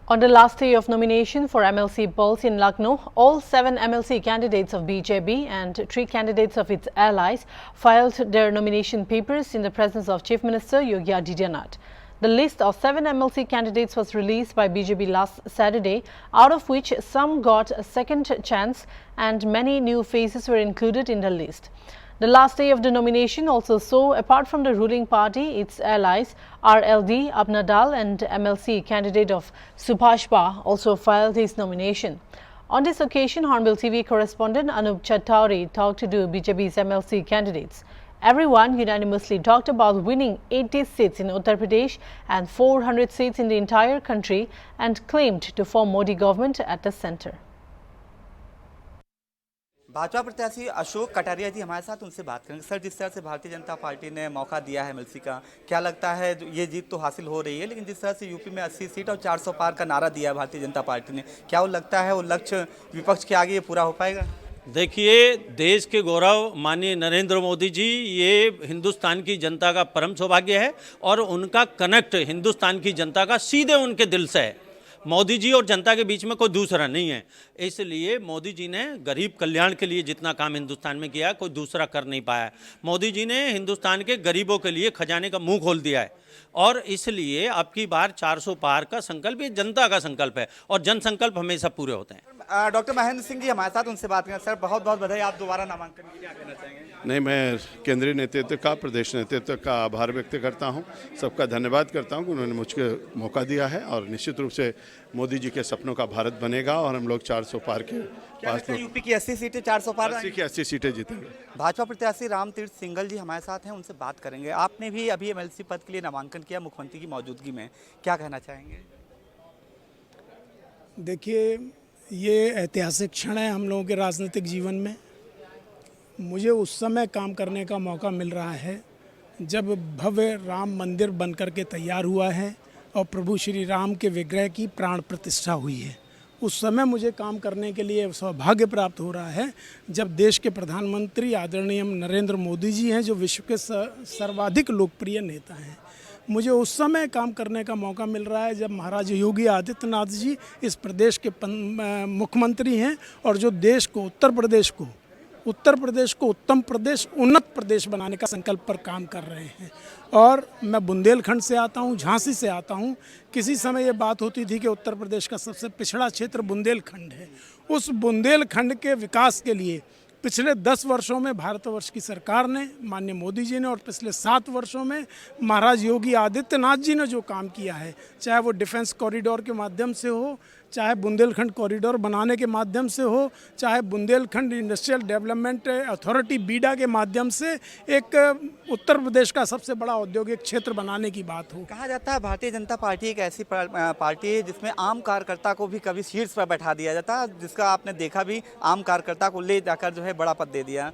On the last day of nomination for MLC polls in Lucknow, all 7 MLC candidates of BJP and 3 candidates of its allies filed their nomination papers in the presence of Chief Minister Yogi Adityanath. The list of 7 MLC candidates was released by BJP last Saturday, out of which some got a second chance and many new faces were included in the list. The last day of the nomination also saw, apart from the ruling party, its allies, RLD, Apna Dal and MLC candidate of Subhash Ba also filed his nomination. On this occasion, Hornbill TV correspondent Anup Chattauri talked to BJP's MLC candidates. Everyone unanimously talked about winning 80 seats in Uttar Pradesh and 400 seats in the entire country and claimed to form Modi government at the centre. Bhajpa प्रत्याशी अशोक कटारिया जी हमारे साथ, उनसे बात करेंगे। Sir, जिस तरह से Bharatiya Janata party ने मौका दिया है एमएलसी का, क्या लगता है ये जीत तो हासिल हो रही है, लेकिन जिस तरह से यूपी में 80 सीट और 400 पार का नारा दिया है भारतीय जनता पार्टी ने, क्या वो लगता है वो लक्ष्य विपक्ष के आगे ये पूरा हो पाएगा? देखिए, देश के गौरव माननीय नरेंद्र मोदी जी, ये हिंदुस्तान की जनता का परम सौभाग्य है और उनका कनेक्ट हिंदुस्तान की जनता का सीधे उनके दिल से है। मोदी जी और जनता के बीच में कोई दूसरा नहीं है। इसलिए मोदी जी ने गरीब कल्याण के लिए जितना काम हिंदुस्तान में किया कोई दूसरा कर नहीं पाया। मोदी जी ने हिंदुस्तान के गरीबों के लिए खजाने का मुंह खोल दिया है और इसलिए अब की बार 400 पार का संकल्प ये जनता का संकल्प है और जन संकल्प हमेशा पूरे होते हैं। डॉक्टर महेंद्र सिंह जी हमारे साथ, उनसे बात करें। सर, बहुत बहुत बधाई, आप दोबारा नामांकन के लिए क्या कहना चाहेंगे? नहीं, मैं केंद्रीय नेतृत्व का, प्रदेश नेतृत्व का आभार व्यक्त करता हूं, सबका धन्यवाद करता हूं कि उन्होंने मुझको मौका दिया है और निश्चित रूप से मोदी जी के सपनों का भारत बनेगा और हम लोग 400 पार के पास, यूपी की 80 सीटें 400 पार, 80 की 80 सीटें जीतेंगे। भाजपा प्रत्याशी रामतीर्थ सिंघल जी हमारे साथ हैं, उनसे बात करेंगे। आपने भी अभी एमएलसी पद के लिए नामांकन किया मुख्यमंत्री की मौजूदगी में, क्या कहना चाहेंगे? देखिए, ये ऐतिहासिक क्षण है हम लोगों के राजनीतिक जीवन में। मुझे उस समय काम करने का मौका मिल रहा है जब भव्य राम मंदिर बनकर के तैयार हुआ है और प्रभु श्री राम के विग्रह की प्राण प्रतिष्ठा हुई है। उस समय मुझे काम करने के लिए सौभाग्य प्राप्त हो रहा है जब देश के प्रधानमंत्री आदरणीय नरेंद्र मोदी जी हैं, जो विश्व के सर्वाधिक लोकप्रिय नेता हैं। मुझे उस समय काम करने का मौका मिल रहा है जब महाराज योगी आदित्यनाथ जी इस प्रदेश के मुख्यमंत्री हैं और जो देश को, उत्तर प्रदेश को उत्तम प्रदेश, उन्नत प्रदेश बनाने का संकल्प पर काम कर रहे हैं। और मैं बुंदेलखंड से आता हूं, झांसी से आता हूं। किसी समय ये बात होती थी कि उत्तर प्रदेश का सबसे पिछड़ा क्षेत्र बुंदेलखंड है। उस बुंदेलखंड के विकास के लिए पिछले 10 वर्षों में भारतवर्ष की सरकार ने, माननीय मोदी जी ने, और पिछले 7 वर्षों में महाराज योगी आदित्यनाथ जी ने जो काम किया है, चाहे वो डिफेंस कॉरिडोर के माध्यम से हो, चाहे बुंदेलखंड कॉरिडोर बनाने के माध्यम से हो, चाहे बुंदेलखंड इंडस्ट्रियल डेवलपमेंट अथॉरिटी बीडा के माध्यम से एक उत्तर प्रदेश का सबसे बड़ा औद्योगिक क्षेत्र बनाने की बात हो। कहा जाता है भारतीय जनता पार्टी एक ऐसी पार्टी है जिसमें आम कार्यकर्ता को भी कभी शीर्ष पर बैठा दिया जाता है, जिसका आपने देखा भी, आम कार्यकर्ता को ले जाकर जो है बड़ा पद दे दिया।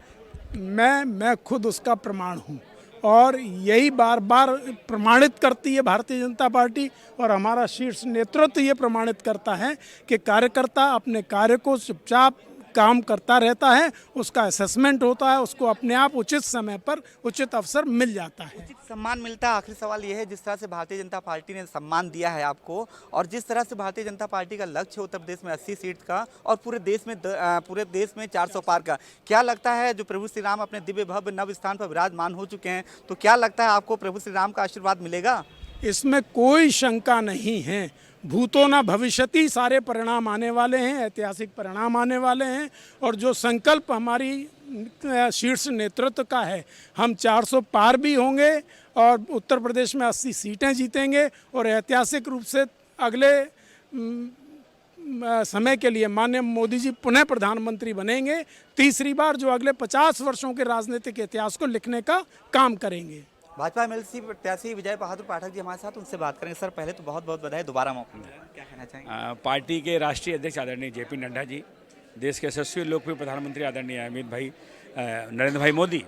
मैं खुद उसका प्रमाण हूँ और यही बार बार प्रमाणित करती है भारतीय जनता पार्टी और हमारा शीर्ष नेतृत्व ये प्रमाणित करता है कि कार्यकर्ता अपने कार्य को चुपचाप काम करता रहता है, उसका असेसमेंट होता है, उसको अपने आप उचित समय पर उचित अवसर मिल जाता है, उचित सम्मान मिलता है। आखिरी सवाल ये है, जिस तरह से भारतीय जनता पार्टी ने सम्मान दिया है आपको और जिस तरह से भारतीय जनता पार्टी का लक्ष्य है उत्तर प्रदेश में 80 सीट का और पूरे देश में 400 पार का, क्या लगता है जो प्रभु श्री राम अपने दिव्य भव्य नव स्थान पर विराजमान हो चुके हैं, तो क्या लगता है आपको प्रभु श्री राम का आशीर्वाद मिलेगा? इसमें कोई शंका नहीं है। भूतो न भविष्यति सारे परिणाम आने वाले हैं, ऐतिहासिक परिणाम आने वाले हैं और जो संकल्प हमारी शीर्ष नेतृत्व का है, हम 400 पार भी होंगे और उत्तर प्रदेश में 80 सीटें जीतेंगे और ऐतिहासिक रूप से अगले समय के लिए माननीय मोदी जी पुनः प्रधानमंत्री बनेंगे, तीसरी बार, जो अगले 50 वर्षों के राजनीतिक इतिहास को लिखने का काम करेंगे। भाजपा एमएलसी प्रत्याशी विजय बहादुर पाठक जी हमारे साथ, उनसे बात करेंगे। सर, पहले तो बहुत बहुत बधाई, दोबारा मौका मिला, क्या कहना चाहेंगे? पार्टी के राष्ट्रीय अध्यक्ष आदरणीय जेपी नड्डा जी, देश के यशस्वी लोकप्रिय प्रधानमंत्री आदरणीय नरेंद्र भाई मोदी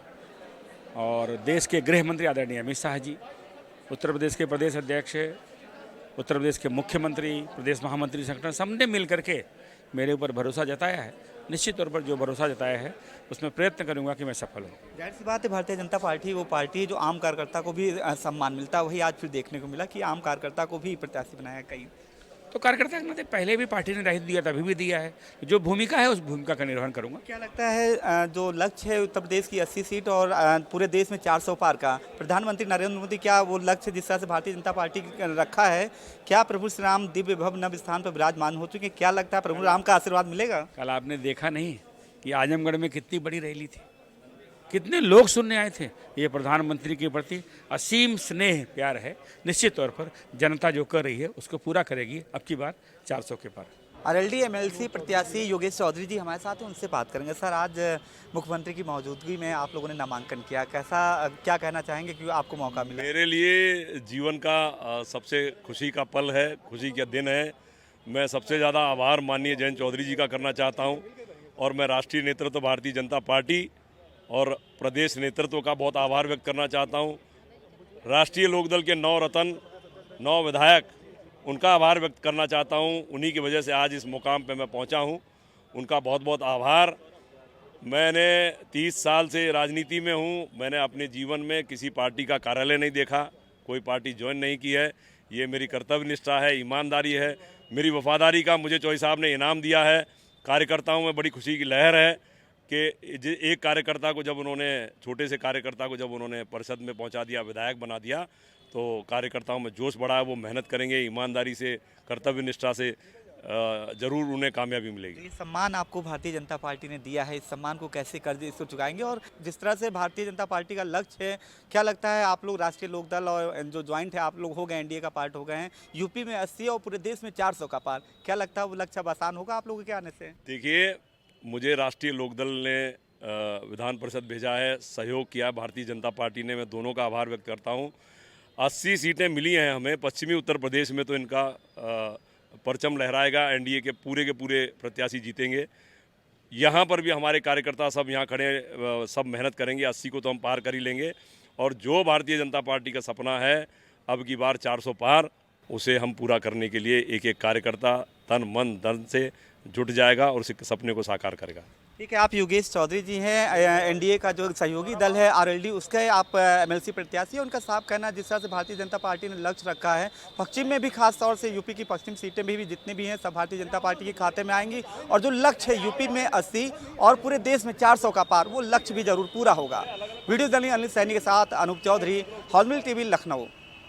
और देश के गृह मंत्री आदरणीय अमित शाह जी, उत्तर प्रदेश के प्रदेश अध्यक्ष, उत्तर प्रदेश के मुख्यमंत्री, प्रदेश महामंत्री संगठन, सबने मिल करके मेरे ऊपर भरोसा जताया है। निश्चित तौर पर जो भरोसा जताया है उसमें प्रयत्न करूंगा कि मैं सफल हूँ। जाहिर सी बात है, भारतीय जनता पार्टी वो पार्टी है जो आम कार्यकर्ता को भी सम्मान मिलता है, वही आज फिर देखने को मिला कि आम कार्यकर्ता को भी प्रत्याशी बनाया। कई तो कार्यकर्ता के नाते पहले भी पार्टी ने दायित्व दिया था, अभी भी दिया है, जो भूमिका है उस भूमिका का निर्वहन करूंगा। क्या लगता है जो लक्ष्य है उत्तर प्रदेश की 80 सीट और पूरे देश में 400 पार का, प्रधानमंत्री नरेंद्र मोदी क्या वो लक्ष्य जिस तरह से भारतीय जनता पार्टी रखा है, क्या प्रभु श्री राम दिव्य भव्य नव स्थान पर विराजमान हो चुके हैं? क्या लगता है प्रभु राम का आशीर्वाद मिलेगा? कल आपने देखा नहीं कि आजमगढ़ में कितनी बड़ी रैली थी, कितने लोग सुनने आए थे। ये प्रधानमंत्री के प्रति असीम स्नेह प्यार है। निश्चित तौर पर जनता जो कर रही है उसको पूरा करेगी अब की बार 400 के पार। आरएलडी एमएलसी प्रत्याशी योगेश चौधरी जी हमारे साथ हैं, उनसे बात करेंगे। सर, आज मुख्यमंत्री की मौजूदगी में आप लोगों ने नामांकन किया, क्या कहना चाहेंगे कि आपको मौका मिला? मेरे लिए जीवन का सबसे खुशी का पल है, खुशी का दिन है। मैं सबसे ज़्यादा आभार माननीय जयंत चौधरी जी का करना चाहता हूं और मैं राष्ट्रीय नेतृत्व भारतीय जनता पार्टी और प्रदेश नेतृत्व का बहुत आभार व्यक्त करना चाहता हूं। राष्ट्रीय लोकदल के 9 रत्न, 9 विधायक, उनका आभार व्यक्त करना चाहता हूं। उन्हीं की वजह से आज इस मुकाम पे मैं पहुंचा हूं, उनका बहुत बहुत आभार। मैंने 30 साल से राजनीति में हूं, मैंने अपने जीवन में किसी पार्टी का कार्यालय नहीं देखा, कोई पार्टी ज्वाइन नहीं की है। ये मेरी कर्तव्य निष्ठा है, ईमानदारी है, मेरी वफादारी का मुझे चौधरी साहब ने इनाम दिया है। कार्यकर्ताओं में बड़ी खुशी की लहर है कि एक कार्यकर्ता को जब उन्होंने, छोटे से कार्यकर्ता को जब उन्होंने परिषद में पहुंचा दिया, विधायक बना दिया, तो कार्यकर्ताओं में जोश बढ़ा है। वो मेहनत करेंगे, ईमानदारी से, कर्तव्य निष्ठा से, जरूर उन्हें कामयाबी मिलेगी। ये सम्मान आपको भारतीय जनता पार्टी ने दिया है, इस सम्मान को कैसे कर दे, इसको चुकाएंगे? और जिस तरह से भारतीय जनता पार्टी का लक्ष्य है, क्या लगता है आप लोग राष्ट्रीय लोकदल और जो ज्वाइंट है, आप लोग हो गए, एनडीए का पार्ट हो गए हैं, यूपी में 80 और पूरे देश में 400 का पार, क्या लगता है वो लक्ष्य अब आसान होगा आप लोगों के आने से? देखिए, मुझे राष्ट्रीय लोकदल ने विधान परिषद भेजा है, सहयोग किया भारतीय जनता पार्टी ने, मैं दोनों का आभार व्यक्त करता हूँ। 80 सीटें मिली हैं हमें। पश्चिमी उत्तर प्रदेश में तो इनका परचम लहराएगा, एनडीए के पूरे प्रत्याशी जीतेंगे। यहाँ पर भी हमारे कार्यकर्ता सब यहाँ खड़े, सब मेहनत करेंगे, 80 को तो हम पार कर ही लेंगे। और जो भारतीय जनता पार्टी का सपना है अब की बार 400 पार, उसे हम पूरा करने के लिए एक एक कार्यकर्ता तन मन धन से जुट जाएगा और उस सपने को साकार करेगा। ठीक है, आप योगेश चौधरी जी हैं, एनडीए का जो सहयोगी दल है आरएलडी, उसके आप एमएलसी प्रत्याशी हैं। उनका साफ कहना जिस तरह से भारतीय जनता पार्टी ने लक्ष्य रखा है, पश्चिम में भी खास तौर से यूपी की पश्चिम सीटें भी जितने भी हैं सब भारतीय जनता पार्टी के खाते में आएंगी, और जो लक्ष्य है यूपी में 80 और पूरे देश में 400 का पार, वो लक्ष्य भी जरूर पूरा होगा। वीडियो जर्नलिस्ट अनिल सैनी के साथ अनूप चौधरी, हॉल मिल टीवी, लखनऊ।